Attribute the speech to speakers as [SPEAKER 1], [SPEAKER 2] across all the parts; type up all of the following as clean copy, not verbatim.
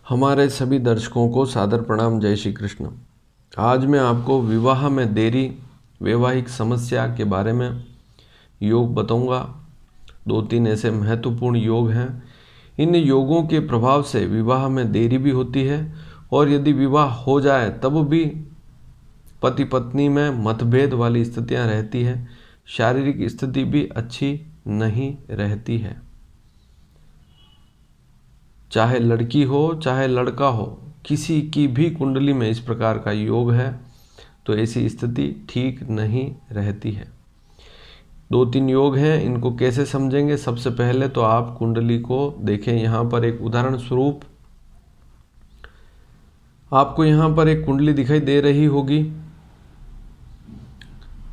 [SPEAKER 1] हमारे सभी दर्शकों को सादर प्रणाम। जय श्री कृष्ण। आज मैं आपको विवाह में देरी वैवाहिक समस्या के बारे में योग बताऊंगा। 2-3 ऐसे महत्वपूर्ण योग हैं। इन योगों के प्रभाव से विवाह में देरी भी होती है और यदि विवाह हो जाए तब भी पति पत्नी में मतभेद वाली स्थितियां रहती है। शारीरिक स्थिति भी अच्छी नहीं रहती है। चाहे लड़की हो चाहे लड़का हो, किसी की भी कुंडली में इस प्रकार का योग है तो ऐसी स्थिति ठीक नहीं रहती है। 2-3 योग हैं, इनको कैसे समझेंगे। सबसे पहले तो आप कुंडली को देखें। यहाँ पर एक उदाहरण स्वरूप आपको यहाँ पर एक कुंडली दिखाई दे रही होगी।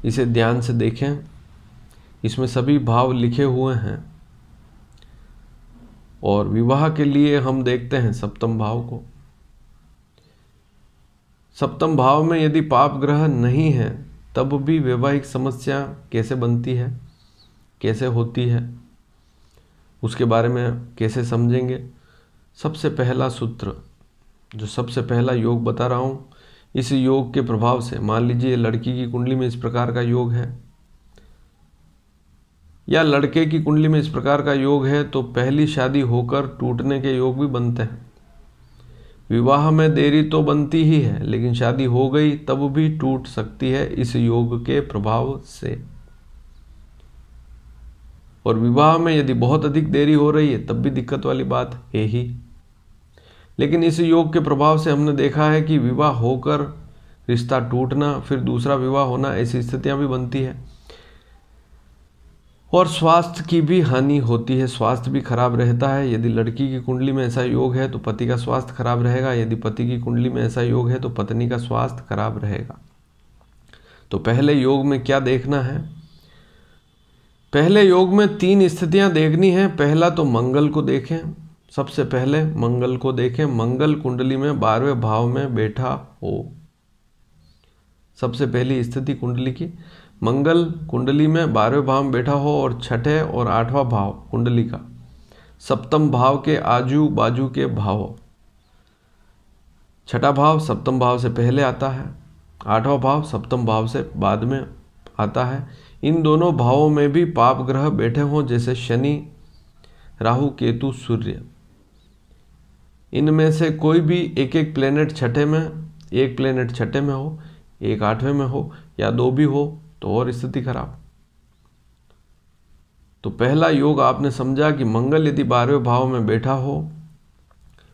[SPEAKER 1] इसे ध्यान से देखें। इसमें सभी भाव लिखे हुए हैं और विवाह के लिए हम देखते हैं सप्तम भाव को। सप्तम भाव में यदि पाप ग्रह नहीं है तब भी वैवाहिक समस्या कैसे बनती है, कैसे होती है, उसके बारे में कैसे समझेंगे। सबसे पहला सूत्र, जो सबसे पहला योग बता रहा हूँ, इस योग के प्रभाव से मान लीजिए लड़की की कुंडली में इस प्रकार का योग है या लड़के की कुंडली में इस प्रकार का योग है तो पहली शादी होकर टूटने के योग भी बनते हैं। विवाह में देरी तो बनती ही है लेकिन शादी हो गई तब भी टूट सकती है इस योग के प्रभाव से। और विवाह में यदि बहुत अधिक देरी हो रही है तब भी दिक्कत वाली बात है ही। लेकिन इस योग के प्रभाव से हमने देखा है कि विवाह होकर रिश्ता टूटना, फिर दूसरा विवाह होना, ऐसी स्थितियां भी बनती है। और स्वास्थ्य की भी हानि होती है, स्वास्थ्य भी खराब रहता है। यदि लड़की की कुंडली में ऐसा योग है तो पति का स्वास्थ्य खराब रहेगा, यदि पति की कुंडली में ऐसा योग है तो पत्नी का स्वास्थ्य खराब रहेगा। तो पहले योग में क्या देखना है। पहले योग में 3 स्थितियां देखनी है। पहला तो मंगल को देखें। सबसे पहले मंगल को देखें। मंगल कुंडली में 12वें भाव में बैठा हो। सबसे पहली स्थिति कुंडली की, मंगल कुंडली में 12वें भाव में बैठा हो और 6ठे और 8वां भाव कुंडली का सप्तम भाव के आजू बाजू के भाव हो। 6ठा भाव सप्तम भाव से पहले आता है, 8वां भाव सप्तम भाव से बाद में आता है। इन दोनों भावों में भी पाप ग्रह बैठे हों, जैसे शनि, राहु, केतु, सूर्य। इनमें से कोई भी एक प्लेनेट 6ठे में, एक प्लेनेट 6ठे में हो, एक 8वें में हो या 2 भी हो तो और स्थिति खराब। तो पहला योग आपने समझा कि मंगल यदि 12वें भाव में बैठा हो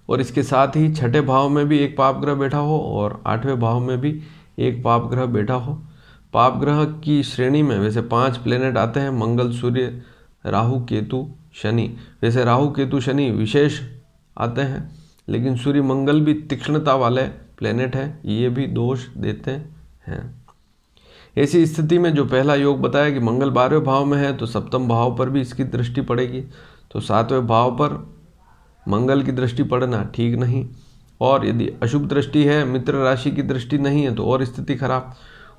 [SPEAKER 1] और इसके साथ ही 6ठे भाव में भी एक पाप ग्रह बैठा हो और 8वें भाव में भी एक पाप ग्रह बैठा हो। पाप ग्रह की श्रेणी में वैसे 5 प्लेनेट आते हैं, मंगल, सूर्य, राहु, केतु, शनि। वैसे राहु, केतु, शनि विशेष आते हैं लेकिन सूर्य, मंगल भी तीक्ष्णता वाले प्लेनेट हैं, ये भी दोष देते हैं। ऐसी स्थिति में जो पहला योग बताया कि मंगल 12वें भाव में है तो सप्तम भाव पर भी इसकी दृष्टि पड़ेगी, तो 7वें भाव पर मंगल की दृष्टि पड़ना ठीक नहीं। और यदि अशुभ दृष्टि है, मित्र राशि की दृष्टि नहीं है तो और स्थिति खराब।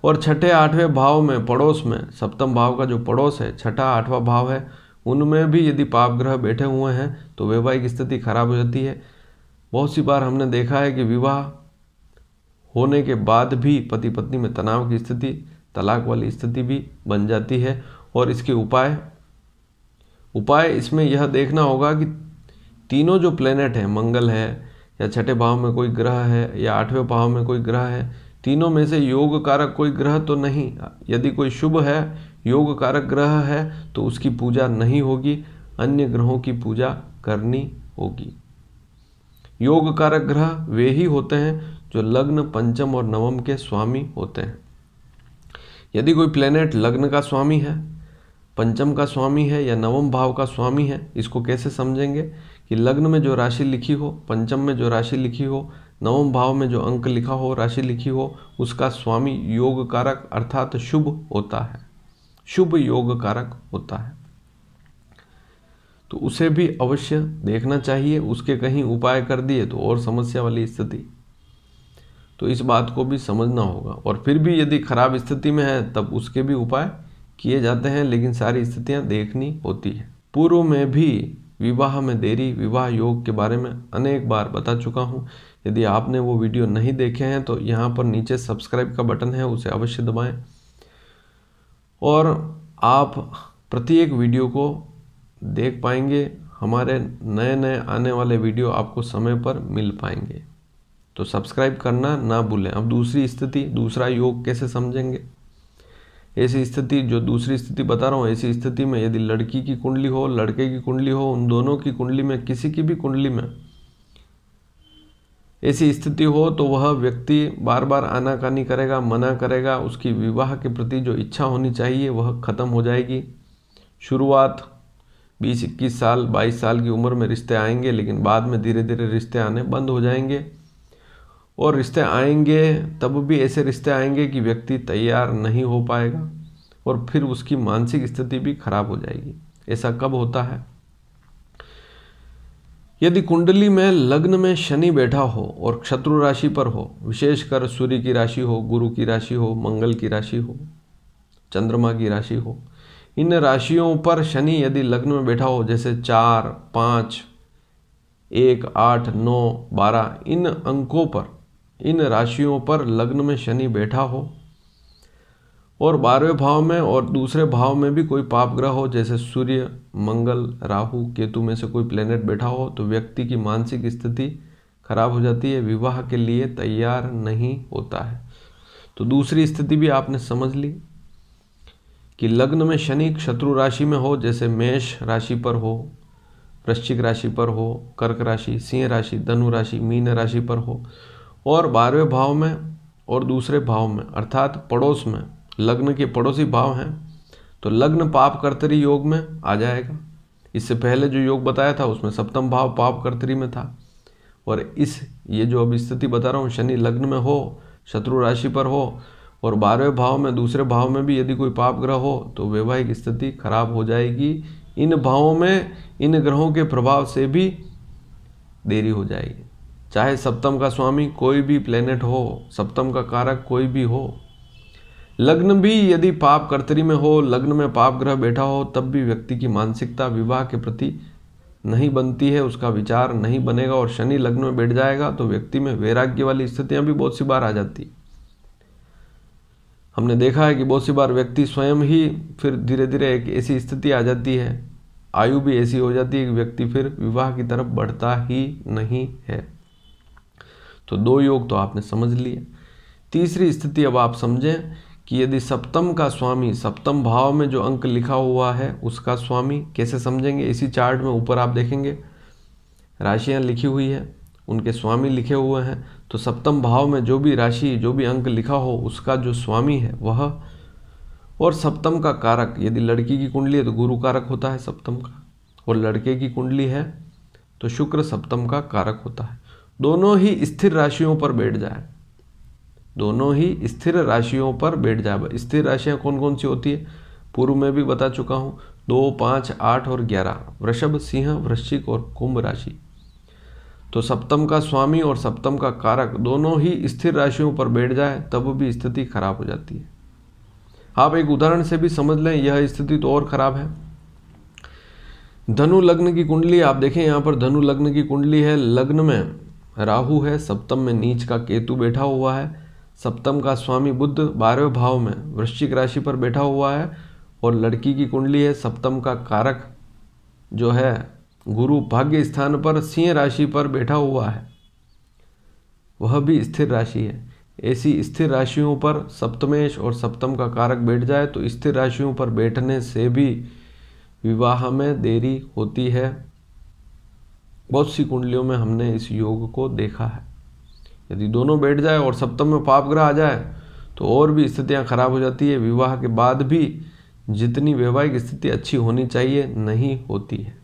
[SPEAKER 1] और 6ठे 8वें भाव में पड़ोस में, सप्तम भाव का जो पड़ोस है 6ठा 8वां भाव है, उनमें भी यदि पाप ग्रह बैठे हुए हैं तो वैवाहिक स्थिति खराब हो जाती है। बहुत सी बार हमने देखा है कि विवाह होने के बाद भी पति पत्नी में तनाव की स्थिति, तलाक वाली स्थिति भी बन जाती है। और इसके उपाय इसमें यह देखना होगा कि तीनों जो प्लेनेट हैं, मंगल है या 6ठे भाव में कोई ग्रह है या 8वें भाव में कोई ग्रह है, तीनों में से योग कारक कोई ग्रह तो नहीं। यदि कोई शुभ है, योग कारक ग्रह है तो उसकी पूजा नहीं होगी, अन्य ग्रहों की पूजा करनी होगी। योग कारक ग्रह वे ही होते हैं जो लग्न, पंचम और नवम के स्वामी होते हैं। यदि कोई प्लेनेट लग्न का स्वामी है, पंचम का स्वामी है या नवम भाव का स्वामी है, इसको कैसे समझेंगे कि लग्न में जो राशि लिखी हो, पंचम में जो राशि लिखी हो, नवम भाव में जो अंक लिखा हो, राशि लिखी हो, उसका स्वामी योग कारक अर्थात शुभ होता है, शुभ योग कारक होता है। तो उसे भी अवश्य देखना चाहिए। उसके कहीं उपाय कर दिए तो और समस्या वाली स्थिति, तो इस बात को भी समझना होगा। और फिर भी यदि खराब स्थिति में है तब उसके भी उपाय किए जाते हैं, लेकिन सारी स्थितियां देखनी होती है। पूर्व में भी विवाह में देरी, विवाह योग के बारे में अनेक बार बता चुका हूँ। यदि आपने वो वीडियो नहीं देखे हैं तो यहाँ पर नीचे सब्सक्राइब का बटन है, उसे अवश्य दबाएं और आप प्रत्येक वीडियो को देख पाएंगे। हमारे नए नए आने वाले वीडियो आपको समय पर मिल पाएंगे, तो सब्सक्राइब करना ना भूलें। अब दूसरी स्थिति, दूसरा योग कैसे समझेंगे। ऐसी स्थिति, जो दूसरी स्थिति बता रहा हूँ, ऐसी स्थिति में यदि लड़की की कुंडली हो, लड़के की कुंडली हो, उन दोनों की कुंडली में, किसी की भी कुंडली में ऐसी स्थिति हो तो वह व्यक्ति बार बार आनाकानी करेगा, मना करेगा। उसकी विवाह के प्रति जो इच्छा होनी चाहिए वह खत्म हो जाएगी। शुरुआत 20-21 साल, 22 साल की उम्र में रिश्ते आएंगे, लेकिन बाद में धीरे धीरे रिश्ते आने बंद हो जाएंगे। और रिश्ते आएंगे तब भी ऐसे रिश्ते आएंगे कि व्यक्ति तैयार नहीं हो पाएगा और फिर उसकी मानसिक स्थिति भी खराब हो जाएगी। ऐसा कब होता है? यदि कुंडली में लग्न में शनि बैठा हो और शत्रु राशि पर हो, विशेषकर सूर्य की राशि हो, गुरु की राशि हो, मंगल की राशि हो, चंद्रमा की राशि हो, इन राशियों पर शनि यदि लग्न में बैठा हो, जैसे 4, 5, 1, 8, 9, 12, इन अंकों पर, इन राशियों पर लग्न में शनि बैठा हो और 12वें भाव में और दूसरे भाव में भी कोई पाप ग्रह हो, जैसे सूर्य, मंगल, राहु, केतु में से कोई प्लेनेट बैठा हो, तो व्यक्ति की मानसिक स्थिति खराब हो जाती है, विवाह के लिए तैयार नहीं होता है। तो दूसरी स्थिति भी आपने समझ ली कि लग्न में शनि शत्रु राशि में हो, जैसे मेष राशि पर हो, वृश्चिक राशि पर हो, कर्क राशि, सिंह राशि, धनु राशि, मीन राशि पर हो और 12वें भाव में और दूसरे भाव में, अर्थात पड़ोस में, लग्न के पड़ोसी भाव हैं, तो लग्न पाप कर्तरी योग में आ जाएगा। इससे पहले जो योग बताया था उसमें सप्तम भाव पाप कर्तरी में था। और ये जो अब स्थिति बता रहा हूँ, शनि लग्न में हो, शत्रु राशि पर हो और 12वें भाव में, दूसरे भाव में भी यदि कोई पाप ग्रह हो तो वैवाहिक स्थिति खराब हो जाएगी। इन भावों में इन ग्रहों के प्रभाव से भी देरी हो जाएगी। चाहे सप्तम का स्वामी कोई भी प्लेनेट हो, सप्तम का कारक कोई भी हो, लग्न भी यदि पाप कर्तरी में हो, लग्न में पाप ग्रह बैठा हो, तब भी व्यक्ति की मानसिकता विवाह के प्रति नहीं बनती है, उसका विचार नहीं बनेगा। और शनि लग्न में बैठ जाएगा तो व्यक्ति में वैराग्य वाली स्थितियां भी बहुत सी बार आ जाती। हमने देखा है कि बहुत सी बार व्यक्ति स्वयं ही फिर धीरे धीरे एक ऐसी स्थिति आ जाती है, आयु भी ऐसी हो जाती है कि व्यक्ति फिर विवाह की तरफ बढ़ता ही नहीं है। तो 2 योग तो आपने समझ लिए। तीसरी स्थिति अब आप समझें कि यदि सप्तम का स्वामी, सप्तम भाव में जो अंक लिखा हुआ है उसका स्वामी, कैसे समझेंगे। इसी चार्ट में ऊपर आप देखेंगे राशियां लिखी हुई है, उनके स्वामी लिखे हुए हैं। तो सप्तम भाव में जो भी राशि, जो भी अंक लिखा हो, उसका जो स्वामी है वह, और सप्तम का कारक, यदि लड़की की कुंडली है तो गुरु कारक होता है सप्तम का, और लड़के की कुंडली है तो शुक्र सप्तम का कारक होता है। दोनों ही स्थिर राशियों पर बैठ जाए, दोनों ही स्थिर राशियों पर बैठ जाए। स्थिर राशियां कौन कौन सी होती है पूर्व में भी बता चुका हूं, 2, 5, 8 और 11, वृषभ, सिंह, वृश्चिक और कुंभ राशि। तो सप्तम का स्वामी और सप्तम का कारक दोनों ही स्थिर राशियों पर बैठ जाए तब भी स्थिति खराब हो जाती है। आप एक उदाहरण से भी समझ लें, यह स्थिति तो और खराब है। धनु लग्न की कुंडली आप देखें, यहाँ पर धनु लग्न की कुंडली है, लग्न में राहु है, सप्तम में नीच का केतु बैठा हुआ है, सप्तम का स्वामी बुध 12वें भाव में वृश्चिक राशि पर बैठा हुआ है, और लड़की की कुंडली है, सप्तम का कारक जो है गुरु भाग्य स्थान पर सिंह राशि पर बैठा हुआ है, वह भी स्थिर राशि है। ऐसी स्थिर राशियों पर सप्तमेश और सप्तम का कारक बैठ जाए तो स्थिर राशियों पर बैठने से भी विवाह में देरी होती है। बहुत सी कुंडलियों में हमने इस योग को देखा है। यदि दोनों बैठ जाए और सप्तम में पाप ग्रह आ जाए तो और भी स्थितियां खराब हो जाती है। विवाह के बाद भी जितनी वैवाहिक स्थिति अच्छी होनी चाहिए नहीं होती है।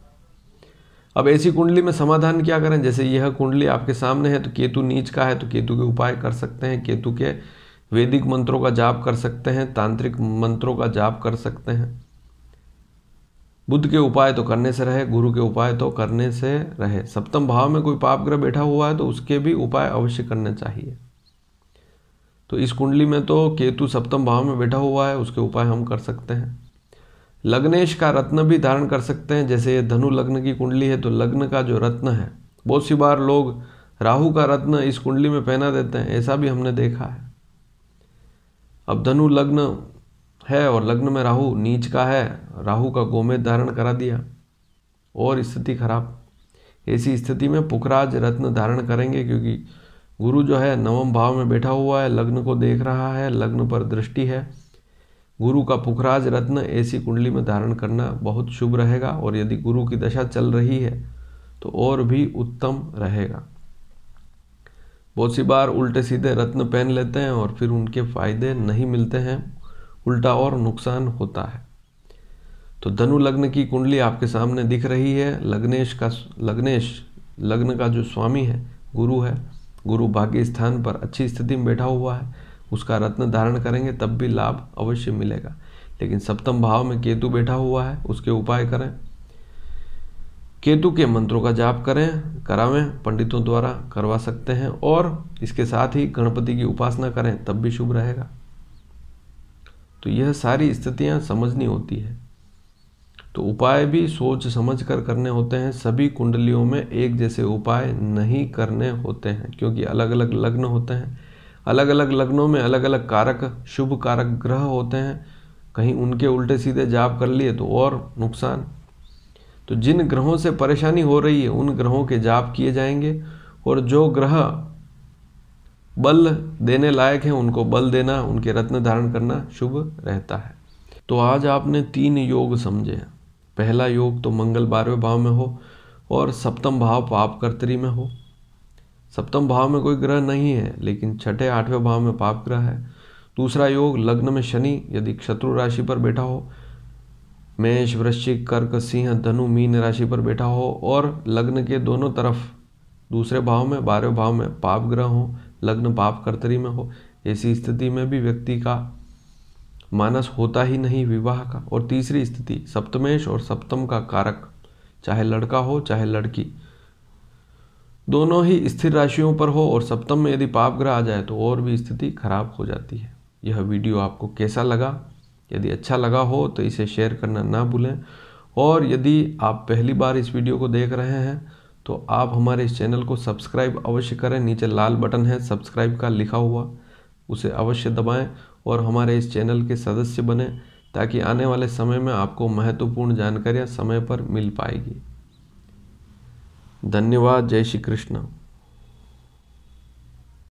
[SPEAKER 1] अब ऐसी कुंडली में समाधान क्या करें। जैसे यह कुंडली आपके सामने है तो केतु नीच का है तो केतु के उपाय कर सकते हैं। केतु के वैदिक मंत्रों का जाप कर सकते हैं, तांत्रिक मंत्रों का जाप कर सकते हैं। बुध के उपाय तो करने से रहे, गुरु के उपाय तो करने से रहे। सप्तम भाव में कोई पाप ग्रह बैठा हुआ है तो उसके भी उपाय अवश्य करने चाहिए। तो इस कुंडली में तो केतु सप्तम भाव में बैठा हुआ है, उसके उपाय हम कर सकते हैं। लग्नेश का रत्न भी धारण कर सकते हैं। जैसे ये धनु लग्न की कुंडली है तो लग्न का जो रत्न है, बहुत सी बार लोग राहु का रत्न इस कुंडली में पहना देते हैं, ऐसा भी हमने देखा है। अब धनु लग्न है और लग्न में राहु नीच का है, राहु का गोमेद धारण करा दिया और स्थिति खराब। ऐसी स्थिति में पुखराज रत्न धारण करेंगे, क्योंकि गुरु जो है नवम भाव में बैठा हुआ है, लग्न को देख रहा है, लग्न पर दृष्टि है। गुरु का पुखराज रत्न ऐसी कुंडली में धारण करना बहुत शुभ रहेगा, और यदि गुरु की दशा चल रही है तो और भी उत्तम रहेगा। बहुत सी बार उल्टे सीधे रत्न पहन लेते हैं और फिर उनके फायदे नहीं मिलते हैं, उल्टा और नुकसान होता है। तो धनु लग्न की कुंडली आपके सामने दिख रही है। लग्नेश लग्न का जो स्वामी है गुरु है, गुरु भाग्य स्थान पर अच्छी स्थिति में बैठा हुआ है, उसका रत्न धारण करेंगे तब भी लाभ अवश्य मिलेगा। लेकिन सप्तम भाव में केतु बैठा हुआ है, उसके उपाय करें, केतु के मंत्रों का जाप करें, करावें, पंडितों द्वारा करवा सकते हैं, और इसके साथ ही गणपति की उपासना करें तब भी शुभ रहेगा। तो यह सारी स्थितियां समझनी होती है, तो उपाय भी सोच समझ कर करने होते हैं। सभी कुंडलियों में एक जैसे उपाय नहीं करने होते हैं, क्योंकि अलग अलग लग्न होते हैं, अलग अलग लग्नों में अलग अलग कारक, शुभ कारक ग्रह होते हैं। कहीं उनके उल्टे सीधे जाप कर लिए तो और नुकसान। तो जिन ग्रहों से परेशानी हो रही है उन ग्रहों के जाप किए जाएंगे, और जो ग्रह बल देने लायक हैं उनको बल देना, उनके रत्न धारण करना शुभ रहता है। तो आज आपने 3 योग समझे। पहला योग तो मंगल 12वें भाव में हो और सप्तम भाव पाप कर्तरी में हो। सप्तम भाव में कोई ग्रह नहीं है, लेकिन छठे 8वें भाव में पाप ग्रह है। दूसरा योग लग्न में शनि यदि शत्रु राशि पर बैठा हो, मेष वृश्चिक कर्क सिंह धनु मीन राशि पर बैठा हो, और लग्न के दोनों तरफ दूसरे भाव में 12वें भाव में पाप ग्रह हो, लग्न पाप कर्तरी में हो, ऐसी स्थिति में भी व्यक्ति का मानस होता ही नहीं विवाह का। और तीसरी स्थिति सप्तमेश और सप्तम का कारक, चाहे लड़का हो चाहे लड़की, दोनों ही स्थिर राशियों पर हो और सप्तम में यदि पाप ग्रह आ जाए तो और भी स्थिति खराब हो जाती है। यह वीडियो आपको कैसा लगा? यदि अच्छा लगा हो तो इसे शेयर करना ना भूलें, और यदि आप पहली बार इस वीडियो को देख रहे हैं तो आप हमारे इस चैनल को सब्सक्राइब अवश्य करें। नीचे लाल बटन है सब्सक्राइब का लिखा हुआ, उसे अवश्य दबाएं और हमारे इस चैनल के सदस्य बने, ताकि आने वाले समय में आपको महत्वपूर्ण जानकारियां समय पर मिल पाएगी। धन्यवाद। जय श्री कृष्ण।